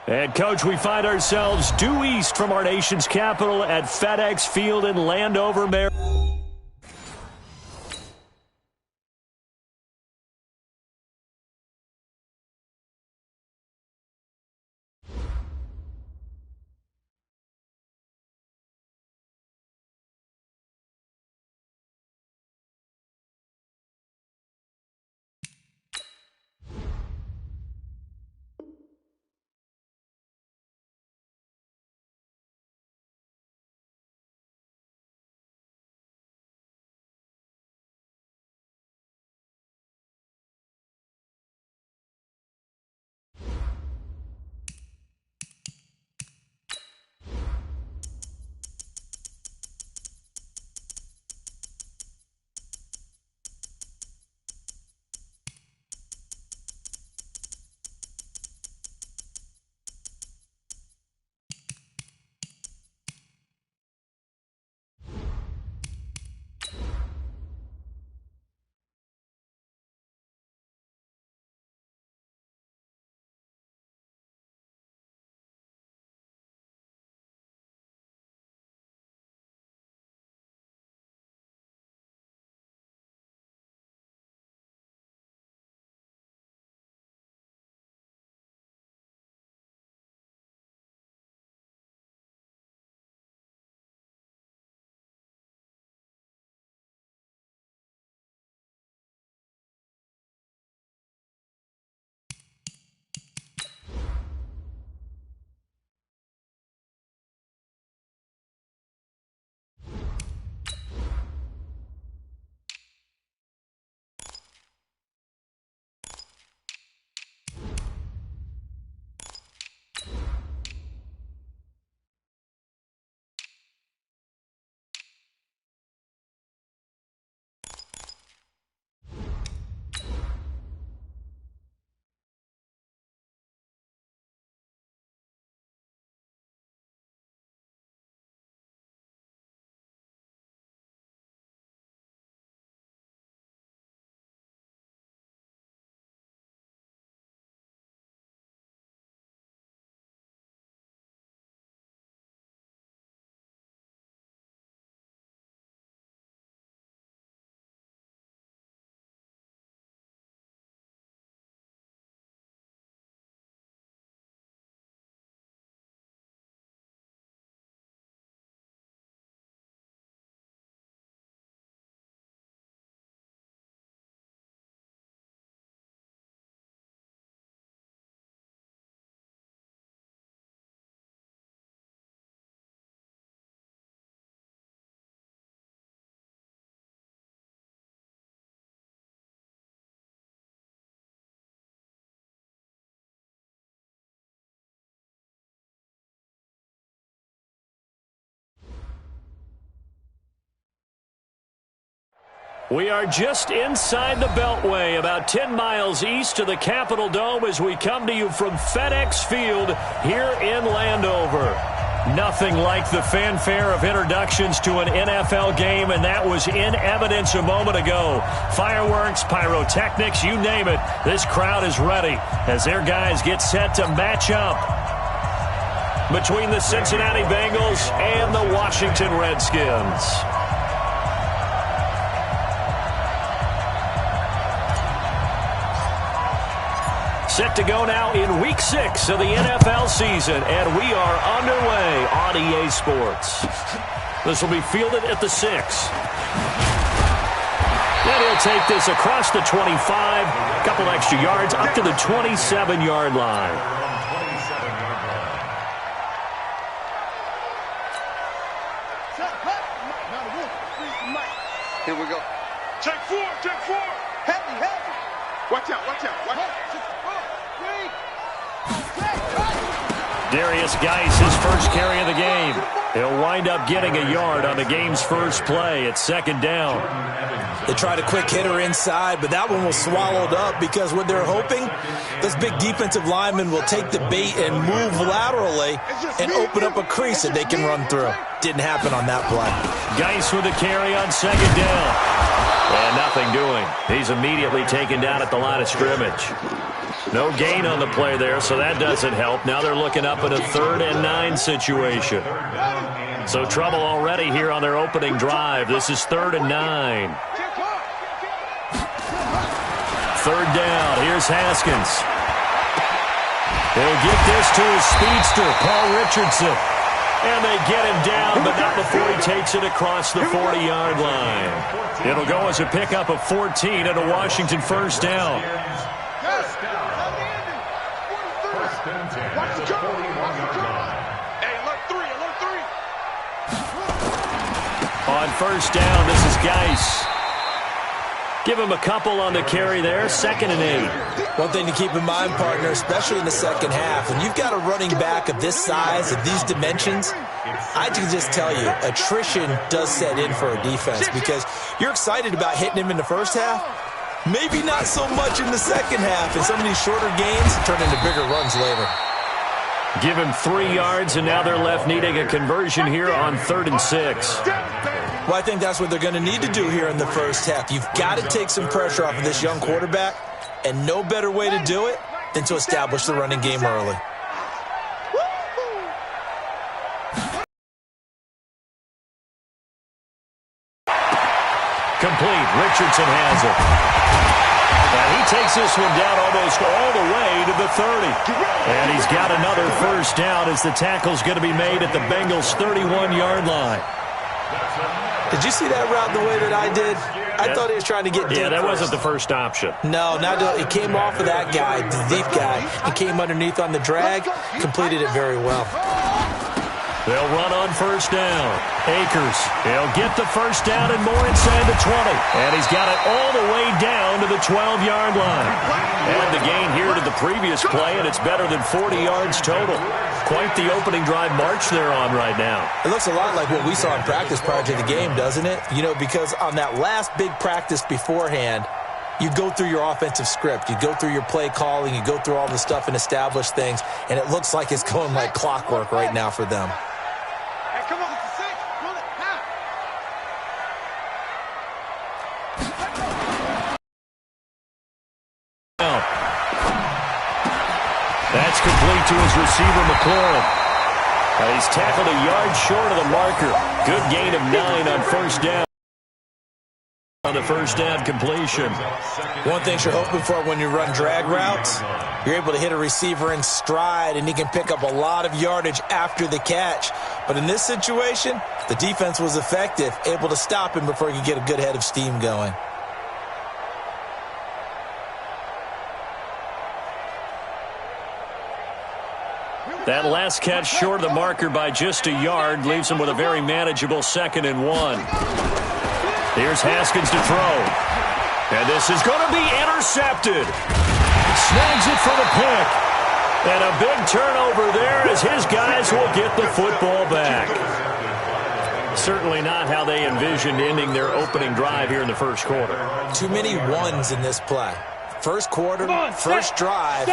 And, Coach, we find ourselves due east from our nation's capital at FedEx Field in Landover, Maryland. We are just inside the Beltway, about 10 miles east of the Capitol Dome as we come to you from FedEx Field here in Landover. Nothing like the fanfare of introductions to an NFL game, and that was in evidence a moment ago. Fireworks, pyrotechnics, you name it. This crowd is ready as their guys get set to match up between the Cincinnati Bengals and the Washington Redskins. Set to go now in Week 6 of the NFL season, and we are underway on EA Sports. This will be fielded at the 6. And he'll take this across the 25, a couple extra yards, up to the 27-yard line. Here we go. Check 4, check 4. Heavy. Watch out, watch out, watch out. Darius Geis, his first carry of the game. He'll wind up getting a yard on the game's first play. It's second down. They tried a quick hitter inside, but that one was swallowed up because what they're hoping, this big defensive lineman will take the bait and move laterally and open up a crease that they can run through. Didn't happen on that play. Geis with a carry on second down. And nothing doing. He's immediately taken down at the line of scrimmage. No gain on the play there, so that doesn't help. Now they're looking up at a 3rd and 9 situation. So trouble already here on their opening drive. This is 3rd and 9. 3rd down. Here's Haskins. He'll get this to his speedster, Paul Richardson. And they get him down, but not before he takes it across the 40-yard line. It'll go as a pickup of 14 and a Washington first down. On first down, this is Geis. Give him a couple on the carry there, 2nd and 8. One thing to keep in mind, partner, especially in the second half, when you've got a running back of this size, of these dimensions, I can just tell you, attrition does set in for a defense because you're excited about hitting him in the first half. Maybe not so much in the second half, and some of these shorter gains turn into bigger runs later. Give him 3 yards, and now they're left needing a conversion here on 3rd and 6. Well, I think that's what they're going to need to do here in the first half. You've got to take some pressure off of this young quarterback, and no better way to do it than to establish the running game early. Complete. Richardson has it. And he takes this one down almost all the way to the 30. And he's got another first down as the tackle's going to be made at the Bengals' 31-yard line. Did you see that route the way that I did? I thought he was trying to get deep. Yeah, that first. wasn't the first option. No, it came off of that guy, the deep guy. He came underneath on the drag, completed it very well. They'll run on first down. Akers, he'll get the first down and more inside the 20. And he's got it all the way down to the 12-yard line. And the gain here to the previous play, and it's better than 40 yards total. Quite the opening drive march they're on right now. It looks a lot like what we saw in practice prior to the game, doesn't it? You know, because on that last big practice beforehand, you go through your offensive script. You go through your play calling. You go through all the stuff and establish things. And it looks like it's going like clockwork right now for them. That's complete to his receiver, McLaurin. He's tackled a yard short of the marker. Good gain of 9 on first down. On the first down completion. One thing you're hoping for when you run drag routes, you're able to hit a receiver in stride, and he can pick up a lot of yardage after the catch. But in this situation, the defense was effective, able to stop him before he could get a good head of steam going. That last catch short of the marker by just a yard leaves him with a very manageable 2nd and 1. Here's Haskins to throw. And this is going to be intercepted. Snags it for the pick. And a big turnover there as his guys will get the football back. Certainly not how they envisioned ending their opening drive here in the first quarter. Too many ones in this play. First quarter, first drive,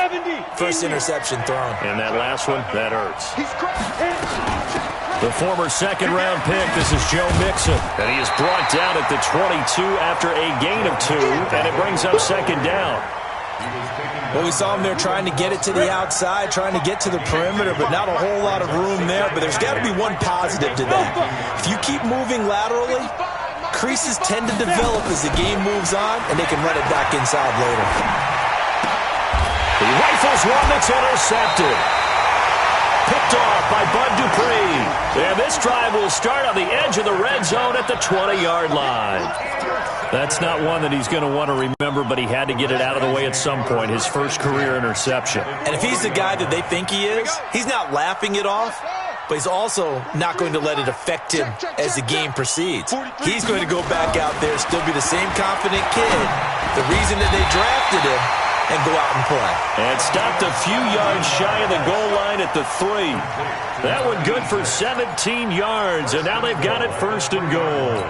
first interception thrown. And that last one, that hurts. The former second-round pick, this is Joe Mixon. And he is brought down at the 22 after a gain of 2, and it brings up 2nd down. Well, we saw him there trying to get it to the outside, trying to get to the perimeter, but not a whole lot of room there. But there's got to be one positive to that. If you keep moving laterally, creases tend to develop as the game moves on, and they can run it back inside later. He rifles one that's intercepted. Picked off by Bud Dupree. And this drive will start on the edge of the red zone at the 20-yard line. That's not one that he's going to want to remember, but he had to get it out of the way at some point, his first career interception. And if he's the guy that they think he is, he's not laughing it off, but he's also not going to let it affect him as the game proceeds. He's going to go back out there, still be the same confident kid, the reason that they drafted him, and go out and play. And stopped a few yards shy of the goal line at the 3. That one good for 17 yards, and now they've got it 1st and goal.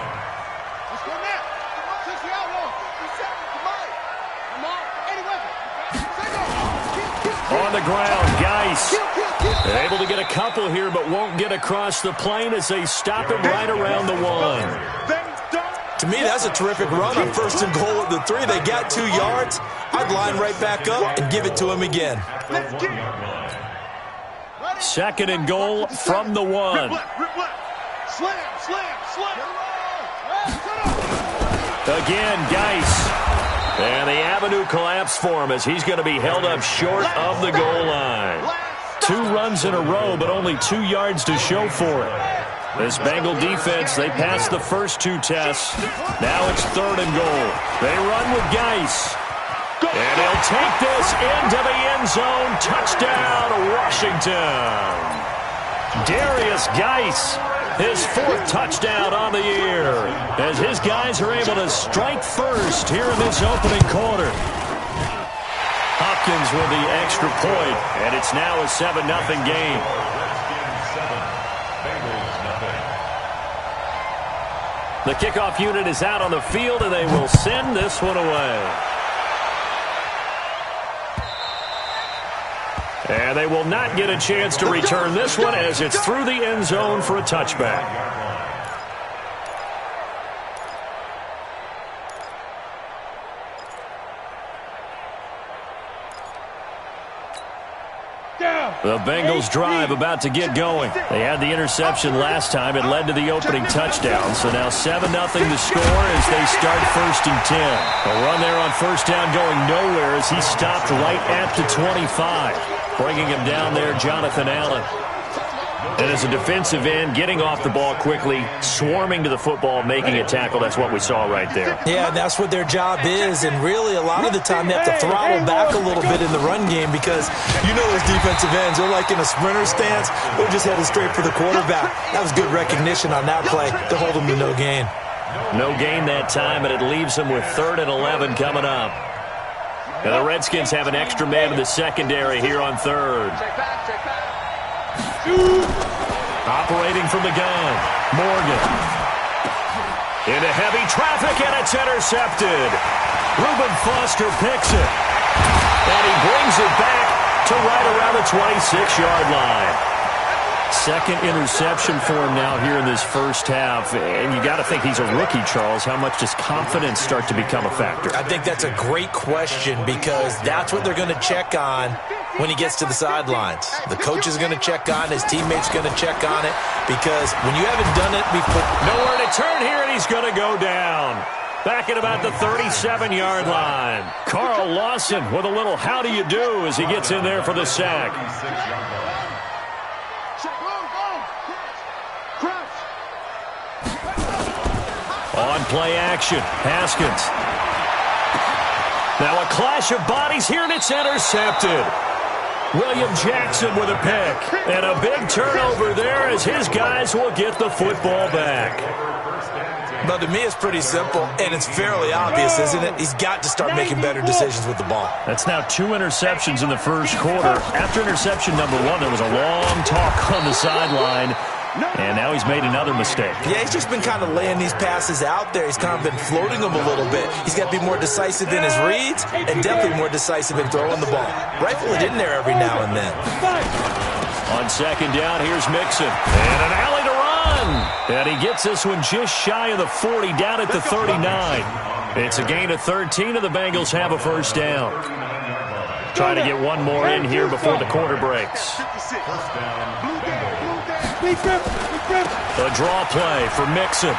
On the ground, Geis. They're able to get a couple here, but won't get across the plane as they stop him right around the 1. To me, that's a terrific run on 1st and goal at the 3. They got 2 yards. I'd line right back up and give it to him again. 2nd and goal from the 1. Again, Geis. And the avenue collapsed for him as he's going to be held up short of the goal line. 2 runs in a row, but only 2 yards to show for it. This Bengal defense, they passed the first 2 tests. Now it's 3rd and goal. They run with Geis. And he'll take this into the end zone. Touchdown, Washington. Darius Geis, his 4th touchdown on the year, as his guys are able to strike first here in this opening quarter. Hopkins with the extra point, and it's now a 7-0 game. The kickoff unit is out on the field, and they will send this one away. And they will not get a chance to return this one as it's through the end zone for a touchback. The Bengals drive about to get going. They had the interception last time. It led to the opening touchdown. So now 7-0 to score as they start 1st and 10. A run there on 1st down going nowhere as he stopped right at the 25. Bringing him down there, Jonathan Allen. And as a defensive end, getting off the ball quickly, swarming to the football, making a tackle. That's what we saw right there. Yeah, and that's what their job is. And really, a lot of the time, they have to throttle back a little bit in the run game because you know those defensive ends, they're like in a sprinter stance. They're just headed straight for the quarterback. That was good recognition on that play to hold them to no gain. No gain that time, and it leaves them with 3rd and 11 coming up. And the Redskins have an extra man in the secondary here on 3rd. Operating from the gun, Morgan. Into heavy traffic, and it's intercepted. Reuben Foster picks it. And he brings it back to right around the 26-yard line. 2nd interception for him now here in this first half. And you got to think he's a rookie, Charles. How much does confidence start to become a factor? I think that's a great question because that's what they're going to check on when he gets to the sidelines. The coach is going to check on, his teammates going to check on it because when you haven't done it before. Nowhere to turn here, and he's going to go down. Back at about the 37-yard line. Carl Lawson with a little how do you do as he gets in there for the sack. On play action, Haskins. Now a clash of bodies here, and it's intercepted. William Jackson with a pick. And a big turnover there as his guys will get the football back. But to me, it's pretty simple, and it's fairly obvious, isn't it? He's got to start making better decisions with the ball. That's now 2 interceptions in the first quarter. After interception number 1, there was a long talk on the sideline. And now he's made another mistake. Yeah, he's just been kind of laying these passes out there. He's kind of been floating them a little bit. He's got to be more decisive in his reads and definitely more decisive in throwing the ball. Rifle it in there every now and then. On 2nd down, here's Mixon. And an alley to run. And he gets this one just shy of the 40, down at the 39. It's a gain of 13, and the Bengals have a 1st down. Trying to get one more in here before the quarter breaks. A draw play for Mixon.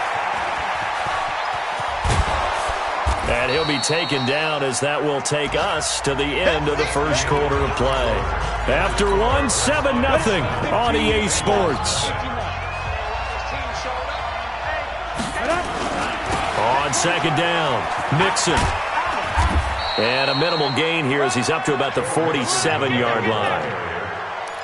And he'll be taken down as that will take us to the end of the first quarter of play. After 1, 7-0 on EA Sports. On 2nd down, Mixon. And a minimal gain here as he's up to about the 47-yard line.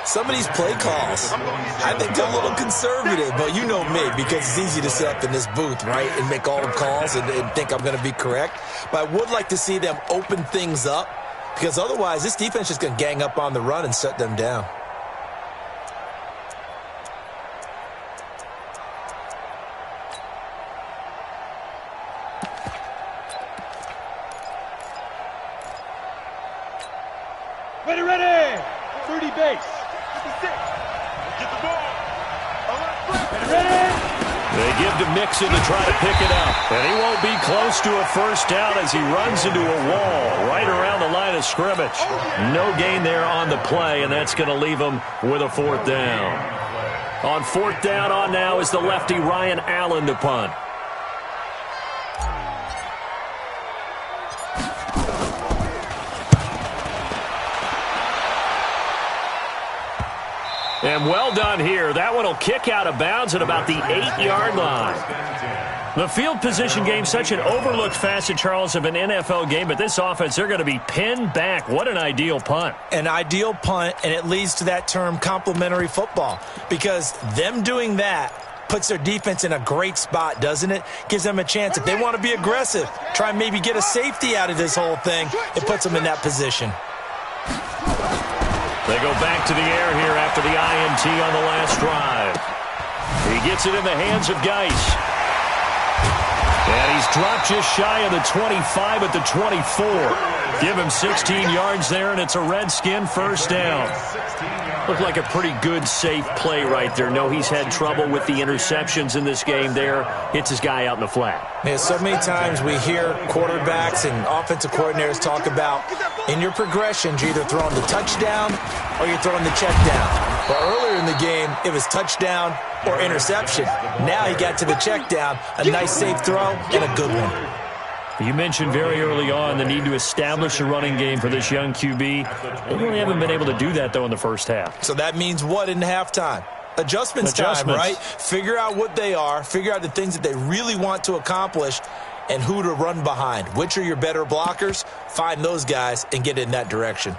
Some of these play calls, I think they're a little conservative, but you know me, because it's easy to sit up in this booth, right, and make all the calls and think I'm going to be correct. But I would like to see them open things up, because otherwise this defense is going to gang up on the run and shut them down. Ready! 30 base. 56. Get the ball. Ready! They They give to Mixon to try to pick it up. And he won't be close to a first down as he runs into a wall right around the line of scrimmage. No gain there on the play, and that's going to leave him with a fourth down. On fourth down on now is the lefty Ryan Allen to punt. And well done here. That one will kick out of bounds at about the 8-yard line. The field position game, such an overlooked facet, Charles, of an NFL game, but this offense, they're going to be pinned back. What an ideal punt. An ideal punt, and it leads to that term complementary football, because them doing that puts their defense in a great spot, doesn't it? Gives them a chance. If they want to be aggressive, try and maybe get a safety out of this whole thing, it puts them in that position. They go back to the air here after the INT on the last drive. He gets it in the hands of Geis. And he's dropped just shy of the 25 at the 24. Give him 16 yards there, and it's a Redskin first down. Looked like a pretty good, safe play right there. No, he's had trouble with the interceptions in this game there. Hits his guy out in the flat. Yeah, so many times we hear quarterbacks and offensive coordinators talk about in your progressions, you're either throwing the touchdown or you're throwing the check down. But earlier in the game, it was touchdown or interception. Now he got to the check down, a nice safe throw, and a good one. You mentioned very early on the need to establish a running game for this young QB. They really haven't been able to do that, though, in the first half. So that means what in halftime? Adjustments time, right? Figure out what they are, figure out the things that they really want to accomplish, and who to run behind. Which are your better blockers? Find those guys and get in that direction.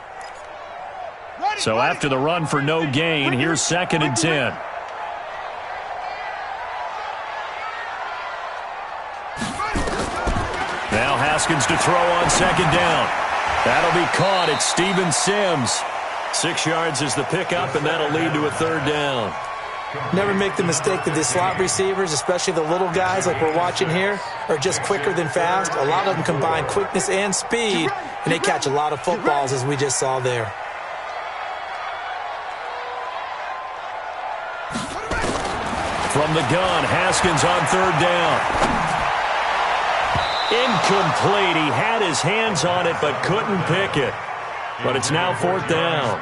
So after the run for no gain, here's 2nd and 10. Now Haskins to throw on 2nd down. That'll be caught. It's Steven Sims. 6 yards is the pickup, and that'll lead to a 3rd down. Never make the mistake that the slot receivers, especially the little guys like we're watching here, are just quicker than fast. A lot of them combine quickness and speed, and they catch a lot of footballs, as we just saw there. From the gun, Haskins on 3rd down. Incomplete. He had his hands on it but couldn't pick it. But it's now 4th down.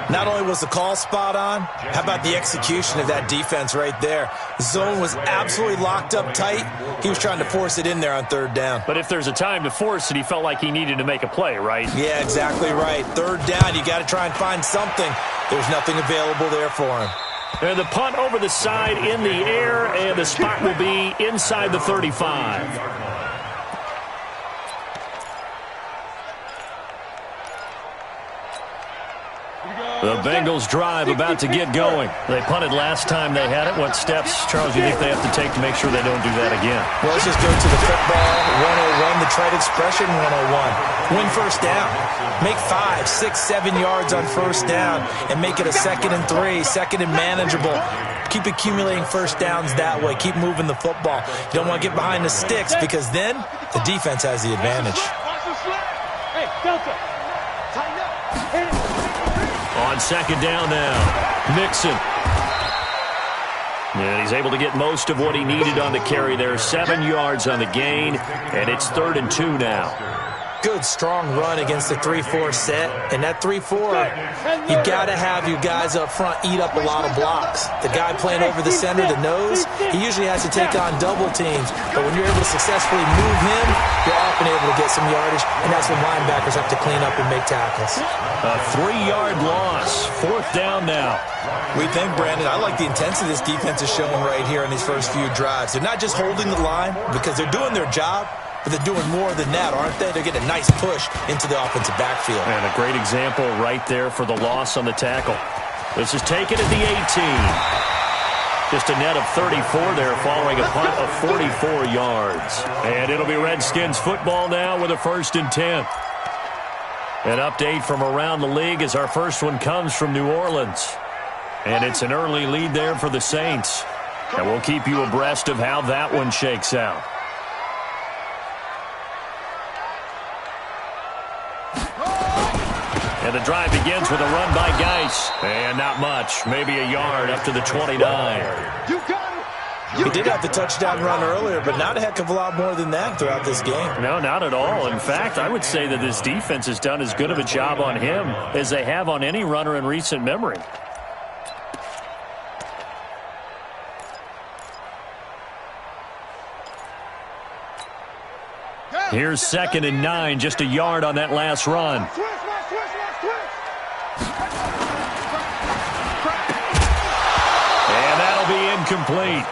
Not only was the call spot on, how about the execution of that defense right there? The zone was absolutely locked up tight. He was trying to force it in there on 3rd down. But if there's a time to force it, he felt like he needed to make a play, right? Yeah, exactly right. 3rd down, you got to try and find something. There's nothing available there for him. And the punt over the side in the air, and the spot will be inside the 35. The Bengals drive about to get going. They punted last time they had it. What steps, Charles, you think they have to take to make sure they don't do that again? Well, let's just go to the football 101, the trite expression 101. Win first down. Make 5, 6, 7 yards on first down and make it a 2nd and 3, 2nd and manageable. Keep accumulating first downs that way. Keep moving the football. You don't want to get behind the sticks because then the defense has the advantage. Hey, Delta, tighten up. On 2nd down now, Mixon. And he's able to get most of what he needed on the carry there. 7 yards on the gain, and it's 3rd and 2 now. Good, strong run against the 3-4 set. And that 3-4, you got to have you guys up front eat up a lot of blocks. The guy playing over the center, the nose, he usually has to take on double teams. But when you're able to successfully move him, you're often able to get some yardage, and that's when linebackers have to clean up and make tackles. A 3-yard loss. 4th down now. We think, Brandon, I like the intensity this defense is showing right here in these first few drives. They're not just holding the line because they're doing their job, but they're doing more than that, aren't they? They're getting a nice push into the offensive backfield. And a great example right there for the loss on the tackle. This is taken at the 18. Just a net of 34 there following a punt of 44 yards. And it'll be Redskins football now with a 1st and 10. An update from around the league as our first one comes from New Orleans. And it's an early lead there for the Saints. And we'll keep you abreast of how that one shakes out. And the drive begins with a run by Geis. And not much, maybe a yard up to the 29. You got it. He did have the touchdown run earlier, but not a heck of a lot more than that throughout this game. No, not at all. In fact, I would say that this defense has done as good of a job on him as they have on any runner in recent memory. Here's 2nd and 9, just a yard on that last run. And that'll be incomplete.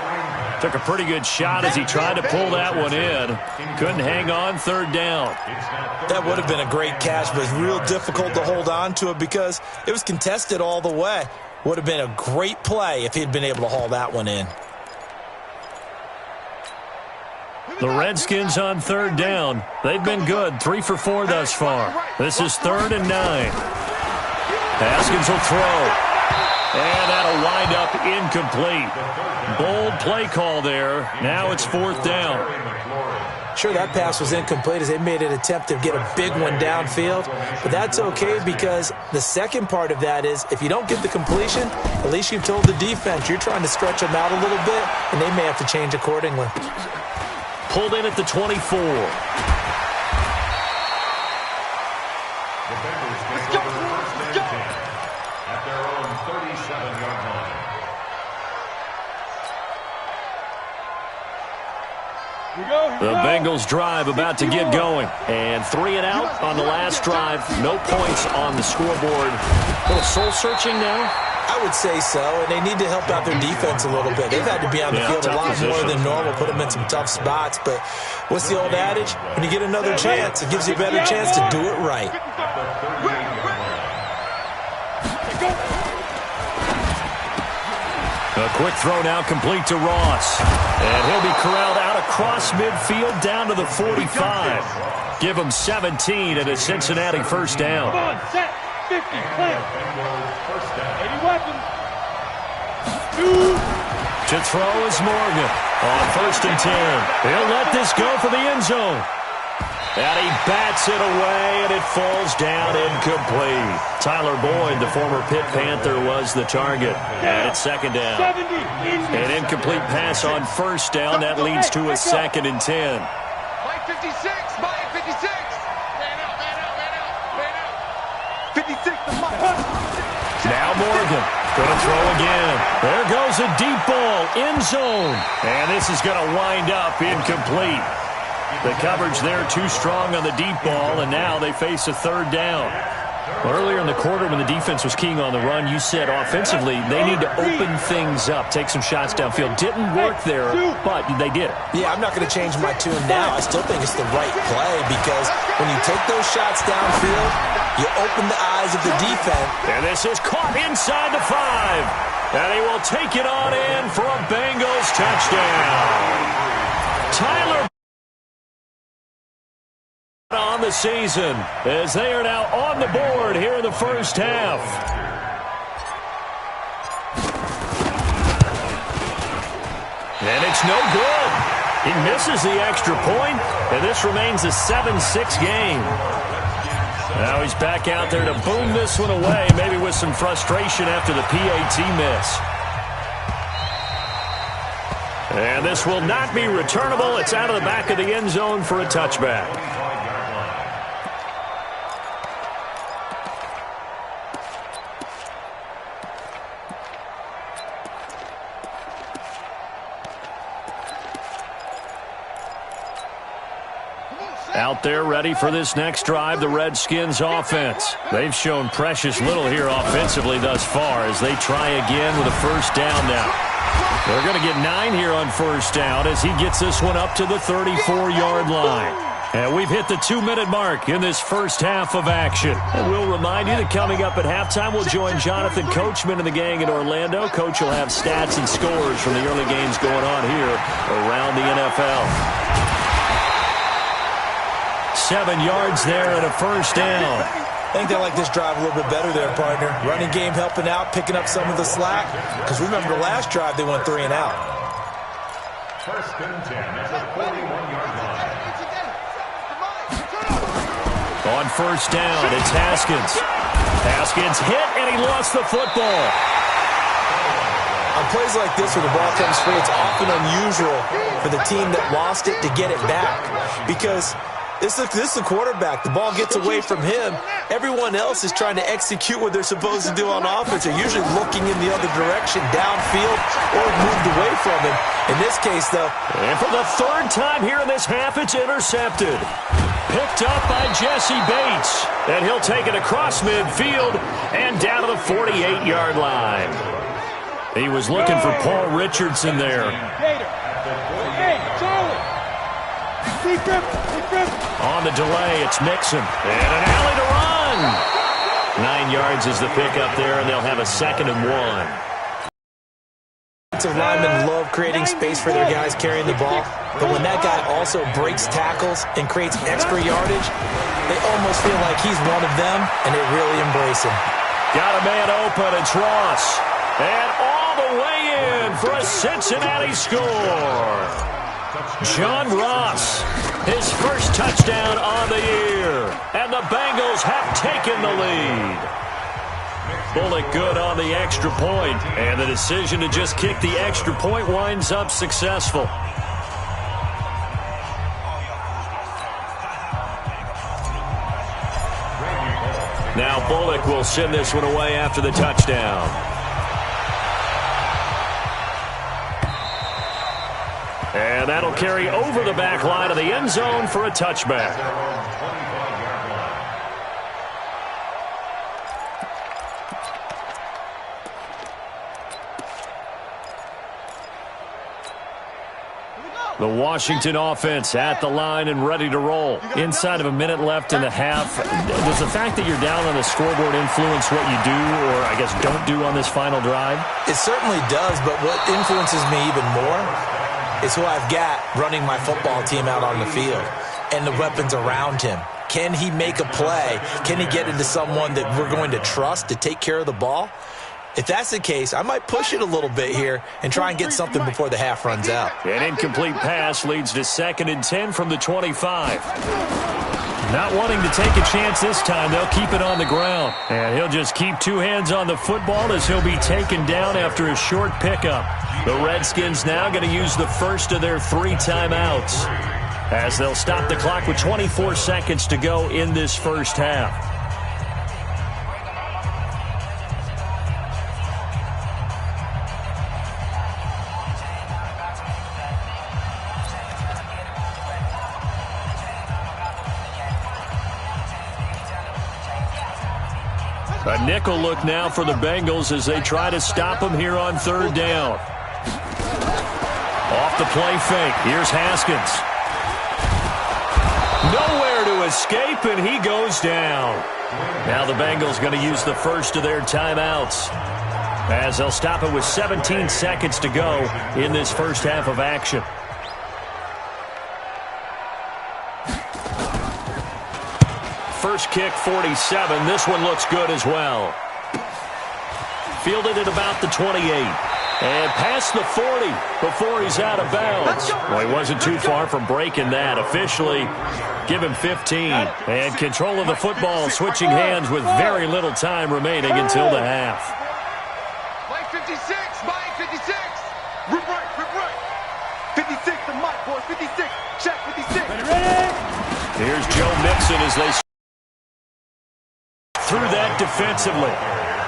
Took a pretty good shot as he tried to pull that one in. Couldn't hang on, 3rd down. That would have been a great catch, but it's real difficult to hold on to it because it was contested all the way. Would have been a great play if he'd been able to haul that one in. The Redskins on 3rd down. They've been good, 3 for 4 thus far. This is 3rd and 9. Haskins will throw. And that'll wind up incomplete. Bold play call there. Now it's 4th down. Sure, that pass was incomplete as they made an attempt to get a big one downfield. But that's okay because the second part of that is if you don't get the completion, at least you've told the defense you're trying to stretch them out a little bit, and they may have to change accordingly. Pulled in at the 24. The Bengals drive about to get going. And 3 and out on the last drive. No points on the scoreboard. A little soul-searching now? I would say so, and they need to help out their defense a little bit. They've had to be on the field a lot more than normal, put them in some tough spots. But what's the old adage? When you get another chance, it gives you a better chance to do it right. A quick throw now complete to Ross. And he'll be corralled out across midfield down to the 45. Give him 17 and a Cincinnati 1st down. Come on, set, 50, clear. 80 weapons. To throw is Morgan on 1st and 10. He'll let this go for the end zone. And he bats it away, and it falls down incomplete. Tyler Boyd, the former Pitt Panther, was the target. And it's 2nd down. An incomplete pass on 1st down. That leads to a 2nd and 10. Mike 56, Mike 56. Man out, man out, man out, man out. 56 to Mike. Now Morgan. Going to throw again. There goes a deep ball, end zone. And this is going to wind up incomplete. The coverage there too strong on the deep ball, and now they face a 3rd down. Earlier in the quarter when the defense was keying on the run, you said offensively they need to open things up, take some shots downfield. Didn't work there, but they did it. Yeah, I'm not going to change my tune now. I still think it's the right play because when you take those shots downfield, you open the eyes of the defense. And this is caught inside the 5. And he will take it on in for a Bengals touchdown. Tyler on the season as they are now on the board here in the 1st half. And it's no good. He misses the extra point, and this remains a 7-6 game. Now he's back out there to boom this one away, maybe with some frustration after the PAT miss. And this will not be returnable. It's out of the back of the end zone for a touchback. Out there ready for this next drive, the Redskins offense. They've shown precious little here offensively thus far as they try again with a 1st down now. They're going to get 9 here on 1st down as he gets this one up to the 34-yard line. And we've hit the 2-minute mark in this 1st half of action. And we'll remind you that coming up at halftime, we'll join Jonathan Coachman and the gang in Orlando. Coach will have stats and scores from the early games going on here around the NFL. 7 yards there and a 1st down. I think they like this drive a little bit better there, partner. Running game helping out, picking up some of the slack. Because remember the last drive, they went 3 and out. 1st and 10 at the 41-yard line. On 1st down, it's Haskins. Haskins hit, and he lost the football. I'll plays like this where the ball comes free, it's often unusual for the team that lost it to get it back because this is the quarterback. The ball gets away from him. Everyone else is trying to execute what they're supposed to do on offense. They're usually looking in the other direction, downfield, or moved away from him. In this case, though. And for the third time here in this half, it's intercepted. Picked up by Jesse Bates. And he'll take it across midfield and down to the 48-yard line. He was looking for Paul Richardson there. On the delay, it's Mixon. And an alley to run. 9 yards is the pickup there, and they'll have a 2nd and 1. Defensive linemen love creating space for their guys carrying the ball, but when that guy also breaks tackles and creates extra yardage, they almost feel like he's one of them, and they really embrace him. Got a man open, it's Ross. And all the way in for a Cincinnati score. John Ross, his first touchdown on the year, and the Bengals have taken the lead. Bullock good on the extra point, and the decision to just kick the extra point winds up successful. Now Bullock will send this one away after the touchdown. And that'll carry over the back line of the end zone for a touchback. The Washington offense at the line and ready to roll. Inside of a minute left in the half. Does the fact that you're down on the scoreboard influence what you do or, I guess, don't do on this final drive? It certainly does, but what influences me even more is who I've got running my football team out on the field and the weapons around him. Can he make a play? Can he get into someone that we're going to trust to take care of the ball? If that's the case, I might push it a little bit here and try and get something before the half runs out. An incomplete pass leads to 2nd and 10 from the 25. Not wanting to take a chance this time, they'll keep it on the ground. And he'll just keep 2 hands on the football as he'll be taken down after a short pickup. The Redskins now going to use the first of their 3 timeouts as they'll stop the clock with 24 seconds to go in this first half. A nickel look now for the Bengals as they try to stop him here on 3rd down. Off the play fake. Here's Haskins. Nowhere to escape, and he goes down. Now the Bengals going to use the first of their timeouts as they'll stop it with 17 seconds to go in this first half of action. First kick, 47. This one looks good as well. Fielded at about the 28. And past the 40 before he's out of bounds. Well, he wasn't too far from breaking that. Officially, give him 15. And control of the football switching hands with very little time remaining until the half. Mike 56, Mike 56. Rip right. 56 to Mike, boys. 56. Check 56. Here's Joe Mixon as they through that defensively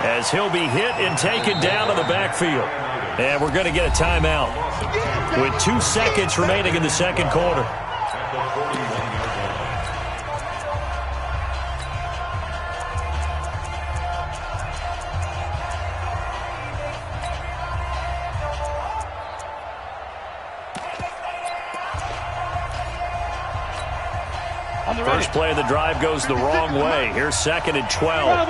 as he'll be hit and taken down to the backfield. And we're going to get a timeout with 2 seconds remaining in the second quarter. First play of the drive goes the wrong way. Here's 2nd and 12.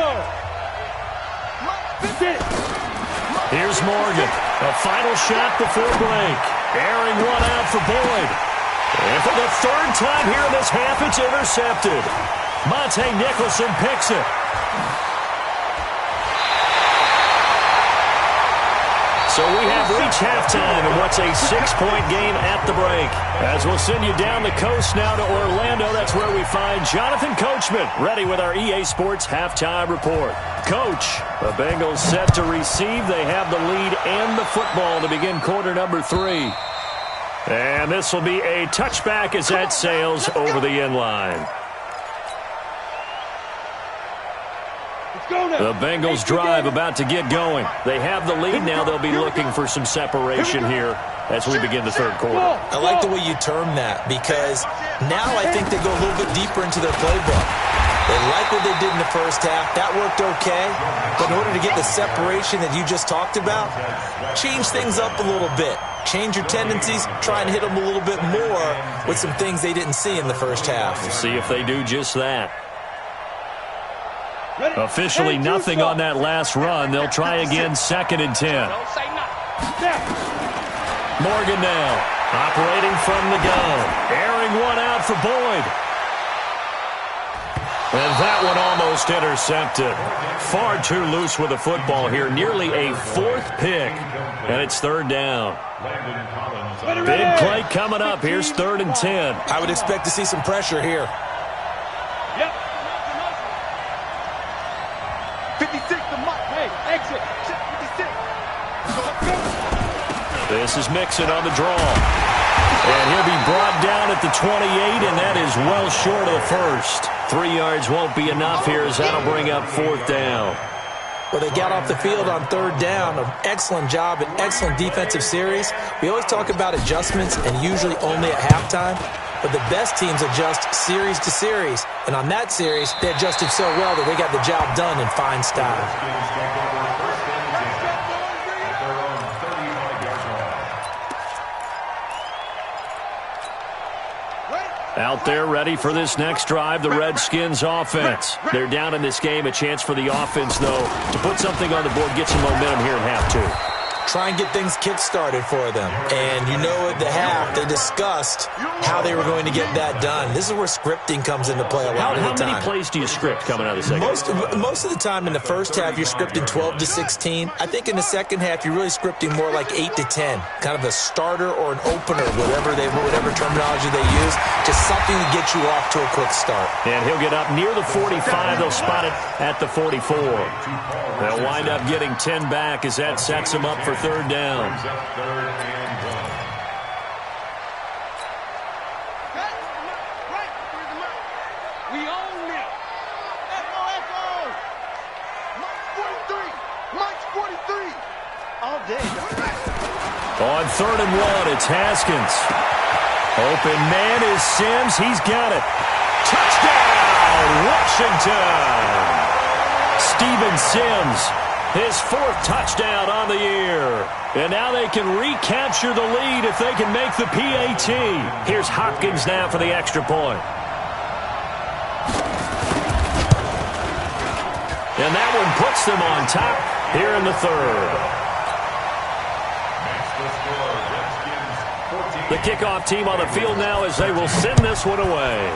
Here's Morgan. A final shot before break. Airing one out for Boyd. And for the 3rd time here in this half, it's intercepted. Monte Nicholson picks it. So we have reached halftime in what's a 6-point game at the break. As we'll send you down the coast now to Orlando, that's where we find Jonathan Coachman, ready with our EA Sports halftime report. Coach, the Bengals set to receive. They have the lead and the football to begin quarter number 3. And this will be a touchback as that sails over the end line. The Bengals drive about to get going. They have the lead now. They'll be looking for some separation here as we begin the third quarter. I like the way you term that because now I think they go a little bit deeper into their playbook. They like what they did in the first half. That worked okay. But in order to get the separation that you just talked about, change things up a little bit. Change your tendencies. Try and hit them a little bit more with some things they didn't see in the first half. We'll see if they do just that. Officially nothing on that last run. They'll try again, 2nd and 10. Morgan now, operating from the gun. Airing one out for Boyd. And that one almost intercepted. Far too loose with the football here. Nearly a 4th pick. And it's 3rd down. Big play coming up. Here's 3rd and 10. I would expect to see some pressure here. 56, the mark. Hey, exit. 56. This is Mixon on the draw. And he'll be brought down at the 28, and that is well short of the first. 3 yards won't be enough here as that'll bring up 4th down. Well, they got off the field on 3rd down. An excellent job, an excellent defensive series. We always talk about adjustments and usually only at halftime. But the best teams adjust series to series. And on that series, they adjusted so well that they got the job done in fine style. Out there ready for this next drive, the Redskins offense. They're down in this game. A chance for the offense, though, to put something on the board, get some momentum here in half 2. Try and get things kick-started for them. And you know at the half, they discussed how they were going to get that done. This is where scripting comes into play a lot of the time. How many plays do you script coming out of the second? Most of the time in the first half, you're scripting 12 to 16. I think in the second half, you're really scripting more like 8 to 10. Kind of a starter or an opener, whatever terminology they use. Just something to get you off to a quick start. And he'll get up near the 45. They'll spot it at the 44. They'll wind up getting 10 back as that sets them up for 3rd down. We own it. Echo. Mike's 43. All day. On 3rd and 1, it's Haskins. Open man is Sims. He's got it. Touchdown, Washington. Steven Sims, his 4th touchdown on the year. And now they can recapture the lead if they can make the PAT. Here's Hopkins now for the extra point. And that one puts them on top here in the 3rd. The kickoff team on the field now as they will send this one away.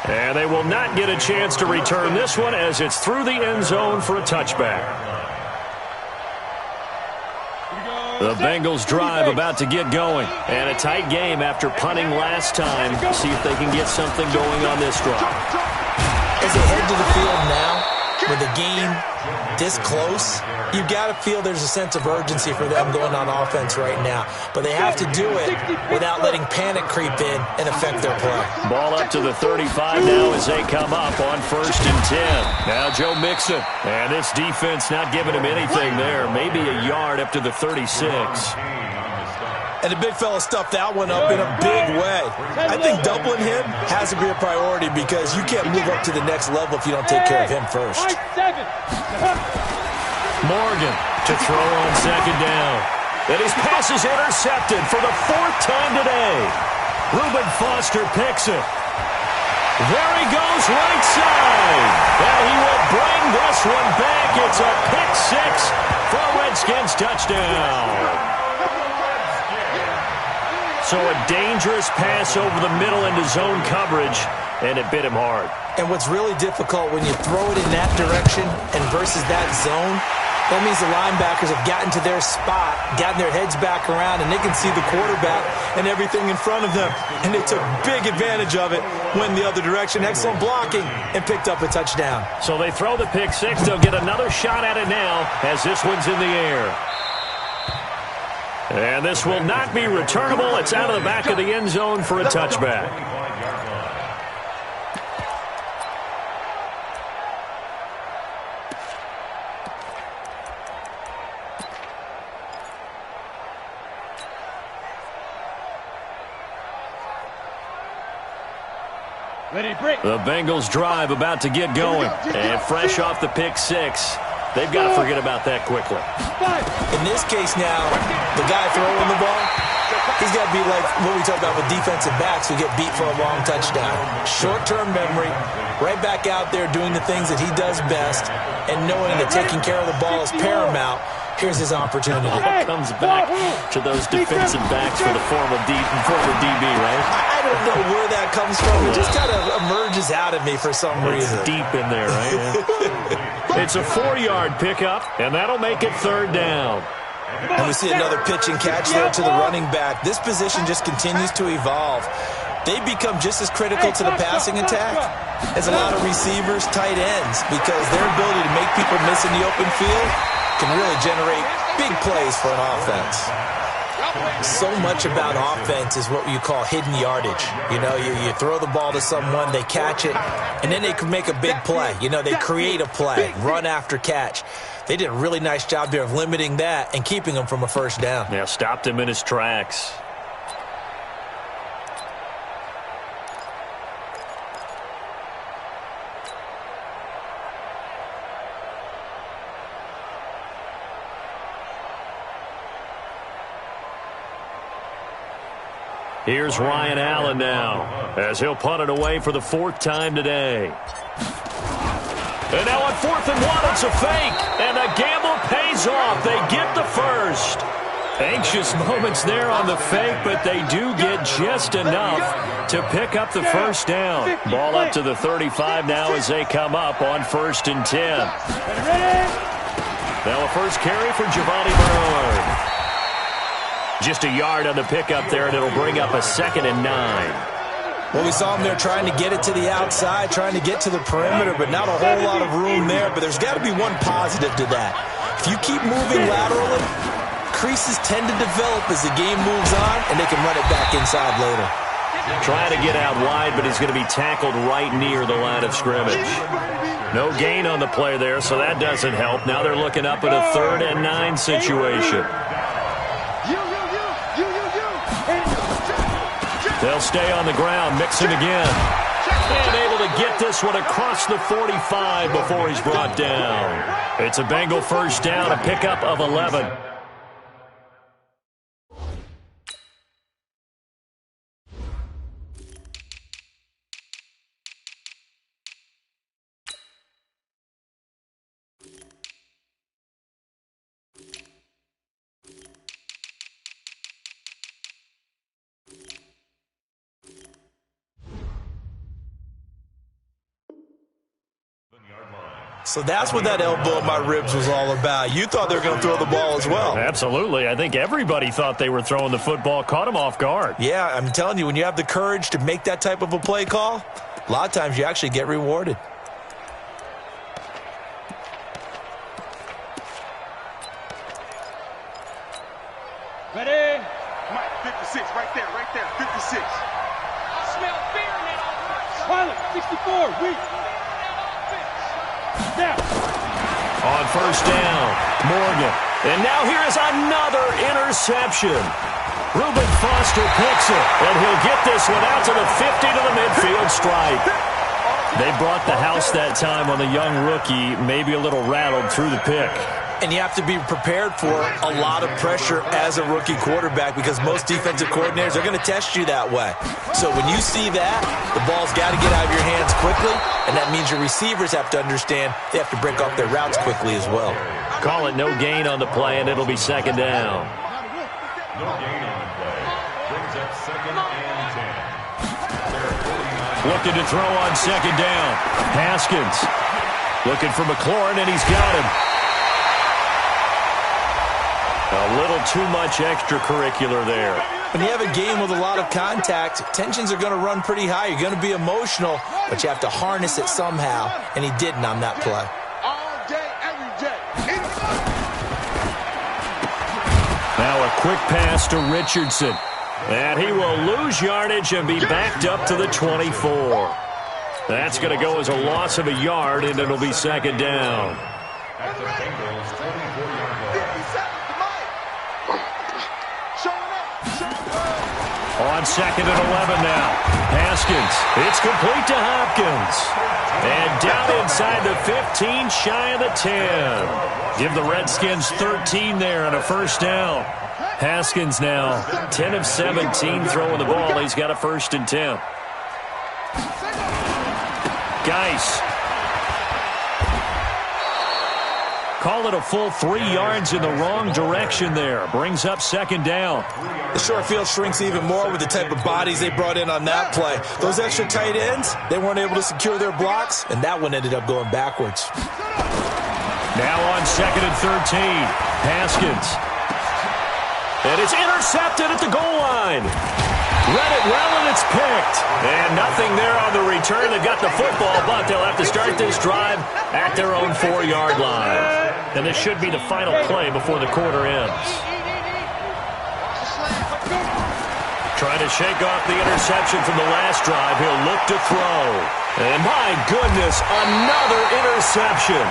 And they will not get a chance to return this one as it's through the end zone for a touchback. The Bengals drive about to get going. And a tight game after punting last time. See if they can get something going on this drive. As they head to the field now, with the game this close, you got to feel there's a sense of urgency for them going on offense right now. But they have to do it without letting panic creep in and affect their play. Ball up to the 35 now as they come up on 1st and 10. Now Joe Mixon. And this defense not giving him anything there. Maybe a yard up to the 36. And the big fella stuffed that one up in a big way. I think doubling him has to be a priority because you can't move up to the next level if you don't take care of him first. Morgan to throw on 2nd down. And his pass is intercepted for the 4th time today. Reuben Foster picks it. There he goes right side. And he will bring this one back. It's a pick 6 for a Redskins touchdown. So a dangerous pass over the middle into zone coverage. and it bit him hard. And what's really difficult when you throw it in that direction and versus that zone, that means the linebackers have gotten to their spot, gotten their heads back around, and they can see the quarterback and everything in front of them. And they took big advantage of it, went the other direction, excellent blocking, and picked up a touchdown. So they throw the pick six. They'll get another shot at it now as this one's in the air. And this will not be returnable. It's out of the back of the end zone for a touchback. The Bengals drive about to get going. And fresh off the pick six, they've got to forget about that quickly. In this case now, the guy throwing the ball, he's got to be like what we talked about with defensive backs who get beat for a long touchdown. Short-term memory, right back out there doing the things that he does best, and knowing that taking care of the ball is paramount. Here's his opportunity. Comes back to those defensive backs for the former DB, right? I don't know where that comes from. It just kind of emerges out of me for some reason. It's deep in there, right? Yeah. It's a 4-yard pickup, and that'll make it third down. And we see another pitch and catch there to the running back. This position just continues to evolve. They become just as critical to the passing attack as a lot of receivers, tight ends, because their ability to make people miss in the open field can really generate big plays for an offense. So much about offense is what you call hidden yardage. You know, you throw the ball to someone, they catch it, and then they can make a big play. You know, they create a play, run after catch. They did a really nice job there of limiting that and keeping him from a first down. Yeah, stopped him in his tracks. Here's Ryan Allen now as he'll punt it away for the 4th time today. And now on 4th and 1, it's a fake. And the gamble pays off. They get the first. Anxious moments there on the fake, but they do get just enough to pick up the first down. Ball up to the 35 now as they come up on 1st and 10. Now a first carry for Giovanni Bernard. Just a yard on the pickup there, and it'll bring up a 2nd and 9. Well, we saw him there trying to get it to the outside, trying to get to the perimeter, but not a whole lot of room there. But there's got to be one positive to that. If you keep moving laterally, creases tend to develop as the game moves on, and they can run it back inside later. Trying to get out wide, but he's going to be tackled right near the line of scrimmage. No gain on the play there, so that doesn't help. Now they're looking up at a 3rd and 9 situation. They'll stay on the ground, mix him again. And able to get this one across the 45 before he's brought down. It's a Bengal first down, a pickup of 11. So that's what that elbow in my ribs was all about. You thought they were going to throw the ball as well. Absolutely. I think everybody thought they were throwing the football, caught him off guard. Yeah, I'm telling you, when you have the courage to make that type of a play call, a lot of times you actually get rewarded. Ready? Mike, 56, right there, 56. I smell fear in that offense. Pilot, 64, weak. Now. On first down, Morgan. And now here is another interception. Reuben Foster picks it, and he'll get this one out to the 50 to the midfield stripe. They brought the house that time on the young rookie, maybe a little rattled through the pick. And you have to be prepared for a lot of pressure as a rookie quarterback because most defensive coordinators are going to test you that way. So when you see that, the ball's got to get out of your hands quickly, and that means your receivers have to understand they have to break off their routes quickly as well. Call it no gain on the play, and it'll be 2nd down. No gain on the play. Brings up 2nd and 10. Looking to throw on second down. Haskins looking for McLaurin, and he's got him. A little too much extracurricular there. When you have a game with a lot of contact, tensions are going to run pretty high. You're going to be emotional, but you have to harness it somehow, and he didn't on that play. All day, every day. Now a quick pass to Richardson. And he will lose yardage and be backed up to the 24. That's going to go as a loss of a yard, and it'll be second down. On second and 11 now. Haskins. It's complete to Hopkins. And down inside the 15, shy of the 10. Give the Redskins 13 there on a first down. Haskins now 10 of 17 throwing the ball. He's got a 1st and 10. Geis. Call it a full 3 yards in the wrong direction there. Brings up second down. The short field shrinks even more with the type of bodies they brought in on that play. Those extra tight ends, they weren't able to secure their blocks, and that one ended up going backwards. Now on second and 13, Haskins. And it's intercepted at the goal line. Read it well, and it's picked. And nothing there on the return. They've got the football, but they'll have to start this drive at their own 4-yard line. And this should be the final play before the quarter ends. Trying to shake off the interception from the last drive. He'll look to throw. And my goodness, another interception.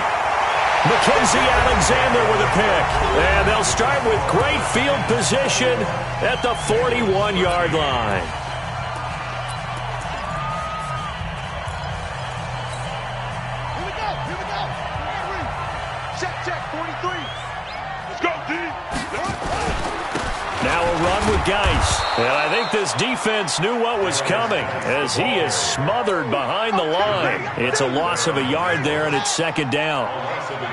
Mackenzie Alexander with a pick. And they'll start with great field position at the 41-yard line. Here we go. Check, 43. Let's go, D. Now a run with Geis. And I think this defense knew what was coming as he is smothered behind the line. It's a loss of a yard there, and it's second down.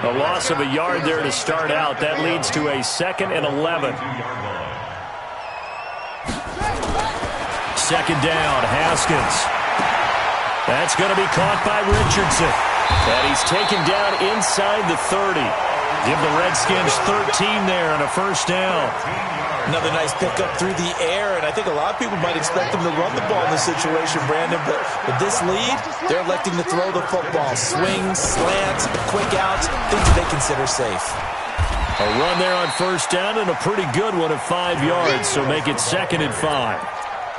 A loss of a yard there to start out. That leads to a 2nd and 11. Second down, Haskins. That's going to be caught by Richardson. And he's taken down inside the 30. Give the Redskins 13 there and a first down. Another nice pickup through the air, and I think a lot of people might expect them to run the ball in this situation, Brandon, but with this lead, they're electing to throw the football. Swings, slants, quick outs, things that they consider safe. A run there on first down and a pretty good one at 5 yards, so make it 2nd and 5.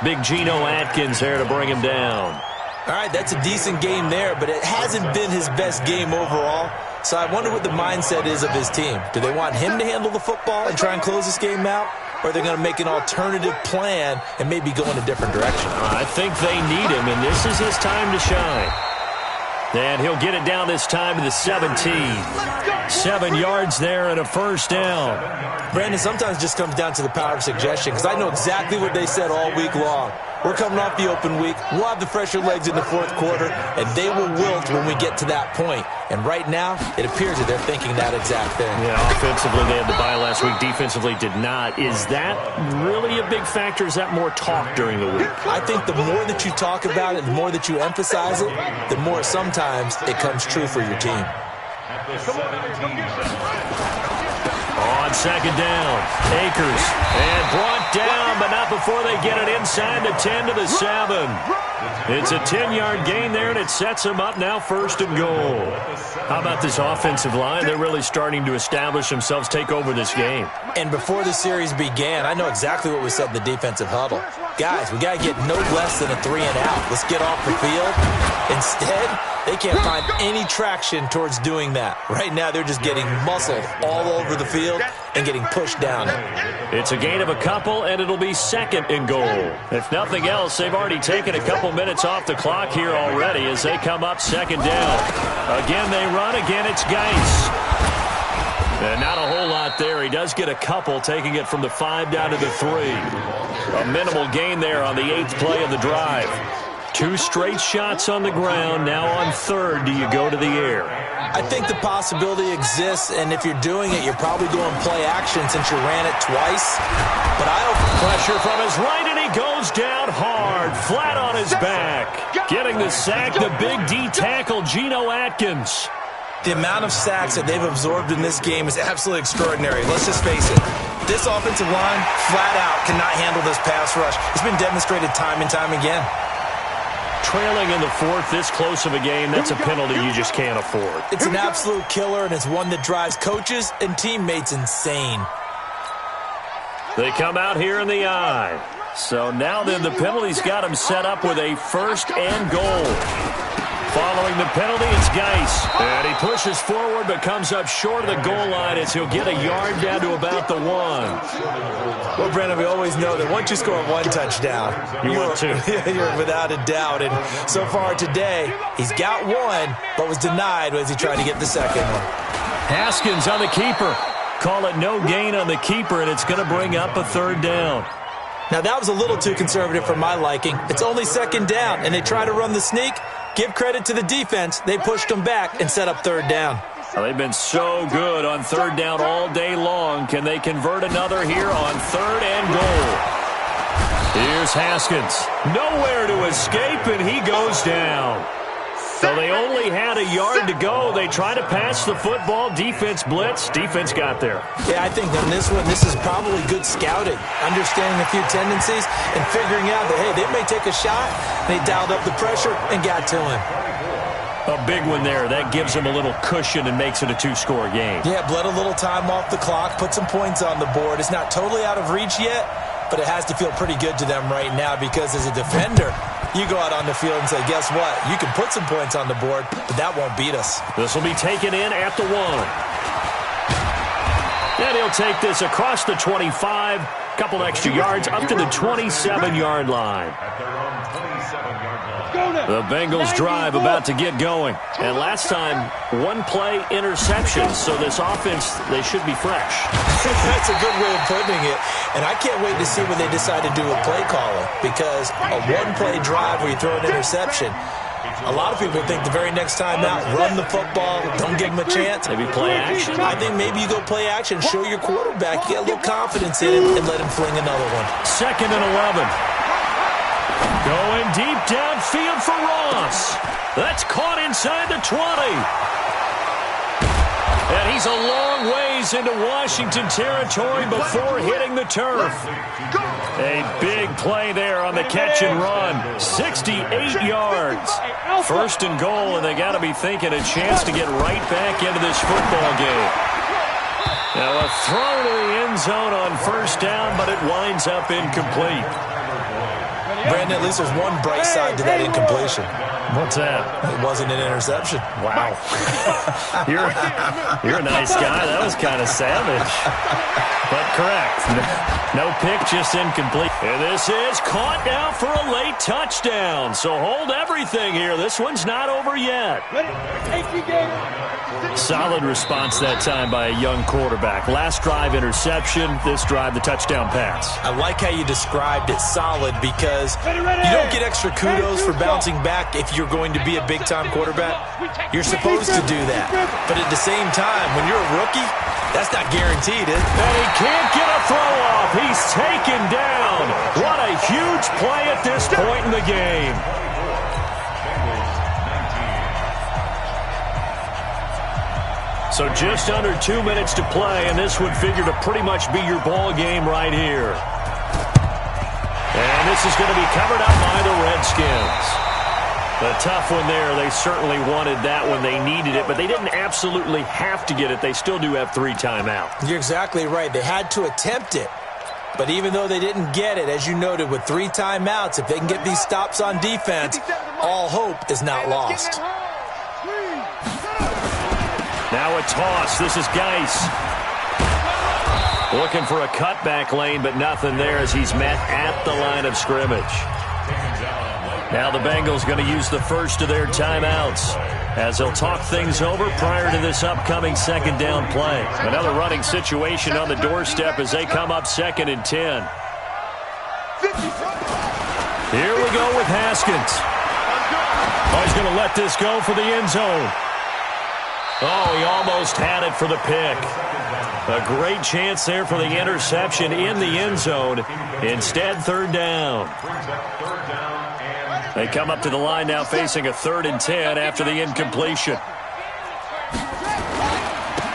Big Geno Atkins there to bring him down. All right, that's a decent game there, but it hasn't been his best game overall. So I wonder what the mindset is of his team. Do they want him to handle the football and try and close this game out? Or are they going to make an alternative plan and maybe go in a different direction? I think they need him, and this is his time to shine. And he'll get it down this time to the 17. 7 yards there and a first down. Brandon, sometimes it just comes down to the power of suggestion, because I know exactly what they said all week long. We're coming off the open week. We'll have the fresher legs in the 4th quarter, and they will wilt when we get to that point. And right now, it appears that they're thinking that exact thing. Yeah, offensively, they had the bye last week. Defensively, did not. Is that really a big factor? Is that more talk during the week? I think the more that you talk about it, the more that you emphasize it, the more sometimes it comes true for your team. On second down, Akers, and brought down, but not before they get it inside the 10 to the 7. It's a 10-yard gain there, and it sets them up now 1st and goal. How about this offensive line? They're really starting to establish themselves, take over this game. And before the series began, I know exactly what was said in the defensive huddle. Guys, we got to get no less than a 3 and out. Let's get off the field. Instead, they can't find any traction towards doing that. Right now, they're just getting muscled all over the field and getting pushed down. It's a gain of a couple, and it'll be 2nd and goal. If nothing else, they've already taken a couple minutes off the clock here already as they come up 2nd down. Again, they run. Again, it's Geis. And not a whole lot there. He does get a couple, taking it from the 5 down to the 3. A minimal gain there on the 8th play of the drive. 2 straight shots on the ground. Now on 3rd, do you go to the air? I think the possibility exists, and if you're doing it, you're probably going play action since you ran it twice. But pressure from his right, and he goes down hard, flat on his back. Getting the sack, the big D tackle, Geno Atkins. The amount of sacks that they've absorbed in this game is absolutely extraordinary. Let's just face it. This offensive line, flat out, cannot handle this pass rush. It's been demonstrated time and time again. Trailing in the fourth, this close of a game, that's a penalty you just can't afford. It's an absolute killer, and it's one that drives coaches and teammates insane. They come out here in the eye. So now then the penalty's got him set up with a first and goal. Following the penalty, it's Geis. And he pushes forward but comes up short of the goal line as he'll get a yard down to about the 1. Well, Brandon, we always know that once you score one touchdown, you're without a doubt. And so far today, he's got one, but was denied as he tried to get the second one. Haskins on the keeper. Call it no gain on the keeper, and it's going to bring up a third down. Now, that was a little too conservative for my liking. It's only second down, and they try to run the sneak. Give credit to the defense. They pushed them back and set up third down. Well, they've been so good on third down all day long. Can they convert another here on third and goal? Here's Haskins. Nowhere to escape, and he goes down. So they only had a yard to go. They try to pass the football. Defense blitz. Defense got there. Yeah, I think on this one, this is probably good scouting, understanding a few tendencies and figuring out that, hey, they may take a shot. They dialed up the pressure and got to him. A big one there. That gives them a little cushion and makes it a 2-score game. Yeah, bled a little time off the clock, put some points on the board. It's not totally out of reach yet, but it has to feel pretty good to them right now because as a defender, you go out on the field and say, guess what? You can put some points on the board, but that won't beat us. This will be taken in at the 1. And he'll take this across the 25, couple extra yards up to the 27-yard line. The Bengals drive about to get going. And last time, one-play interception. So this offense, they should be fresh. That's a good way of putting it. And I can't wait to see what they decide to do with play calling. Because a one-play drive where you throw an interception, a lot of people think the very next time out, run the football, don't give them a chance. Maybe play action. I think maybe you go play action, show your quarterback, you get a little confidence in him, and let him fling another one. 2nd and 11. Going deep downfield for Ross. That's caught inside the 20. And he's a long ways into Washington territory before hitting the turf. A big play there on the catch and run. 68 yards. 1st and goal, and they got to be thinking a chance to get right back into this football game. Now a throw to the end zone on 1st down, but it winds up incomplete. Brandon, at least there's one bright side to that incompletion. What's that? It wasn't an interception. Wow. You're a nice guy. That was kind of savage. But correct. No pick, just incomplete. And this is caught now for a late touchdown. So hold everything here. This one's not over yet. Solid response that time by a young quarterback. Last drive, interception. This drive, the touchdown pass. I like how you described it, solid, because you don't get extra kudos for bouncing back if you're going to be a big-time quarterback. You're supposed to do that. But at the same time, when you're a rookie, that's not guaranteed, is it? And he can't get a throw off. He's taken down. What a huge play at this point in the game. So just under 2 minutes to play, and this would figure to pretty much be your ball game right here. And this is going to be covered up by the Redskins. The tough one there. They certainly wanted that when they needed it, but they didn't absolutely have to get it. They still do have 3 timeouts. You're exactly right. They had to attempt it. But even though they didn't get it, as you noted, with 3 timeouts, if they can get these stops on defense, all hope is not lost. Now a toss. This is Geis. Looking for a cutback lane, but nothing there as he's met at the line of scrimmage. Now the Bengals going to use the first of their timeouts as they'll talk things over prior to this upcoming 2nd down play. Another running situation on the doorstep as they come up 2nd and 10. Here we go with Haskins. Oh, he's going to let this go for the end zone. Oh, he almost had it for the pick. A great chance there for the interception in the end zone. Instead, third down. They come up to the line now facing a 3rd and 10 after the incompletion.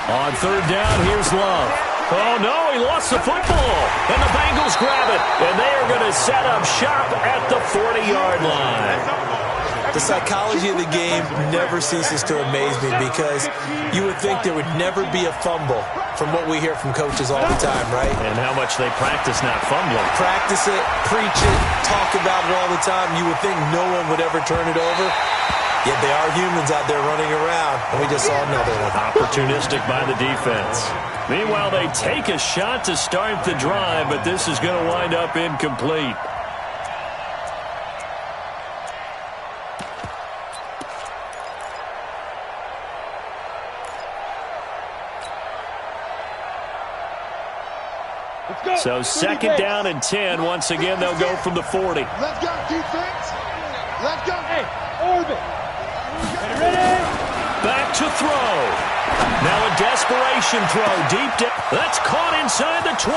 On third down, here's Love. Oh, no, he lost the football. And the Bengals grab it. And they are going to set up shop at the 40-yard line. The psychology of the game never ceases to amaze me because you would think there would never be a fumble from what we hear from coaches all the time, right? And how much they practice not fumbling. Practice it, preach it, talk about it all the time. You would think no one would ever turn it over. Yet they are humans out there running around, and we just saw another one. Opportunistic by the defense. Meanwhile, they take a shot to start the drive, but this is going to wind up incomplete. So 2nd down and 10. Once again, they'll go from the 40. Let's go, defense. Let's go. Hey, orbit. Ready? Back to throw. Now a desperation throw deep down. That's caught inside the 20.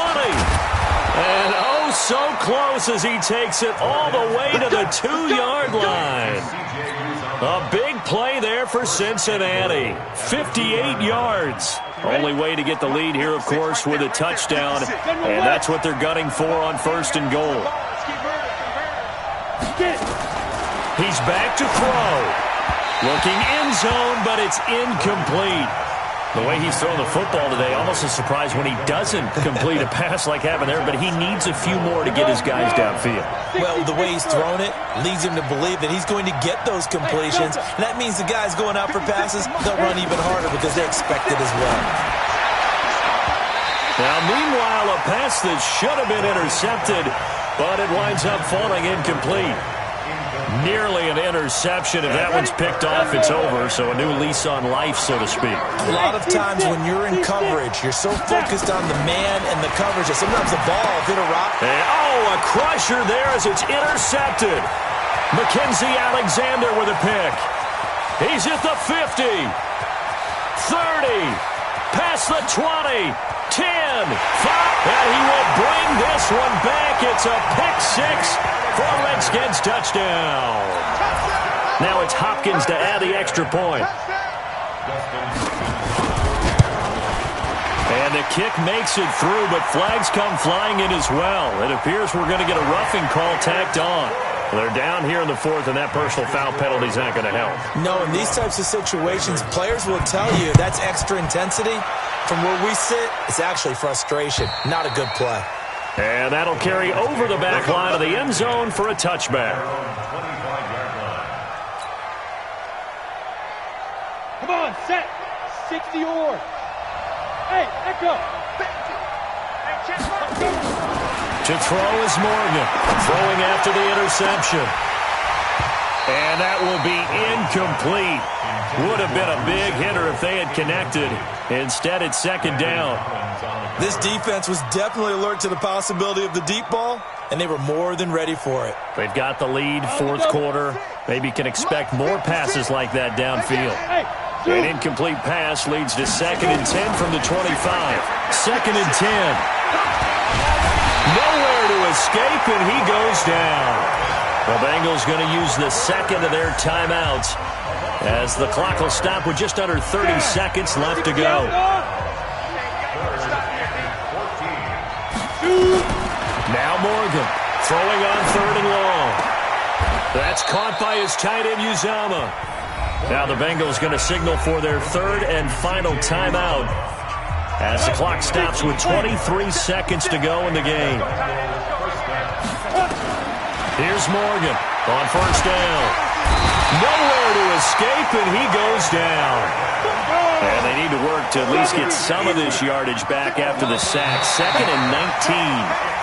And oh, so close as he takes it all the way to the 2-yard line. A big play there for Cincinnati. 58 yards. Only way to get the lead here, of course, with a touchdown. And that's what they're gunning for on 1st and goal. He's back to throw. Looking end zone, but it's incomplete. The way he's throwing the football today, almost a surprise when he doesn't complete a pass like happened there, but he needs a few more to get his guys downfield. Well, the way he's thrown it leads him to believe that he's going to get those completions. And that means the guys going out for passes, they'll run even harder because they expect it as well. Now, meanwhile, a pass that should have been intercepted, but it winds up falling incomplete. Nearly an interception. If that one's picked off, it's over. So a new lease on life, so to speak. A lot of times when you're in coverage, you're so focused on the man and the coverage that sometimes the ball hit a rock. And, oh, a crusher there as it's intercepted. Mackenzie Alexander with a pick. He's at the 50, 30, past the 20, 10, 5, and he will bring this one back. It's a pick six for a Redskins touchdown. Now it's Hopkins to add the extra point. And the kick makes it through, but flags come flying in as well. It appears we're going to get a roughing call tacked on. They're down here in the 4th, and that personal foul penalty is not going to help. No, in these types of situations, players will tell you that's extra intensity. From where we sit, it's actually frustration, not a good play. And that'll carry over the back line of the end zone for a touchback. Come on, set. 60 or. Hey, echo. To throw is Morgan, throwing after the interception. And that will be incomplete. Would have been a big hitter if they had connected. Instead, it's 2nd down. This defense was definitely alert to the possibility of the deep ball, and they were more than ready for it. They've got the lead, 4th quarter. Maybe can expect more passes like that downfield. An incomplete pass leads to 2nd and 10 from the 25. 2nd and 10. Nowhere to escape, and he goes down. The Bengals going to use the 2nd of their timeouts as the clock will stop with just under 30 seconds left to go. Now Morgan throwing on 3rd and long. That's caught by his tight end Uzama. Now the Bengals going to signal for their 3rd and final timeout as the clock stops with 23 seconds to go in the game. Here's Morgan on 1st down. Nowhere to escape, and he goes down. And they need to work to at least get some of this yardage back after the sack. 2nd and 19.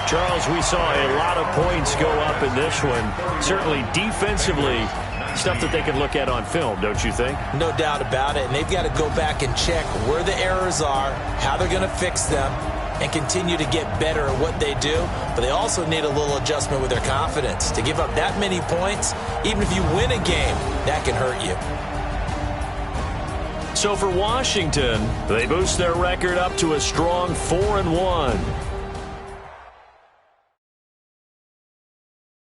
Charles, we saw a lot of points go up in this one. Certainly defensively, stuff that they can look at on film, don't you think? No doubt about it. And they've got to go back and check where the errors are, how they're going to fix them, and continue to get better at what they do. But they also need a little adjustment with their confidence. To give up that many points, even if you win a game, that can hurt you. So for Washington, they boost their record up to a strong 4-1.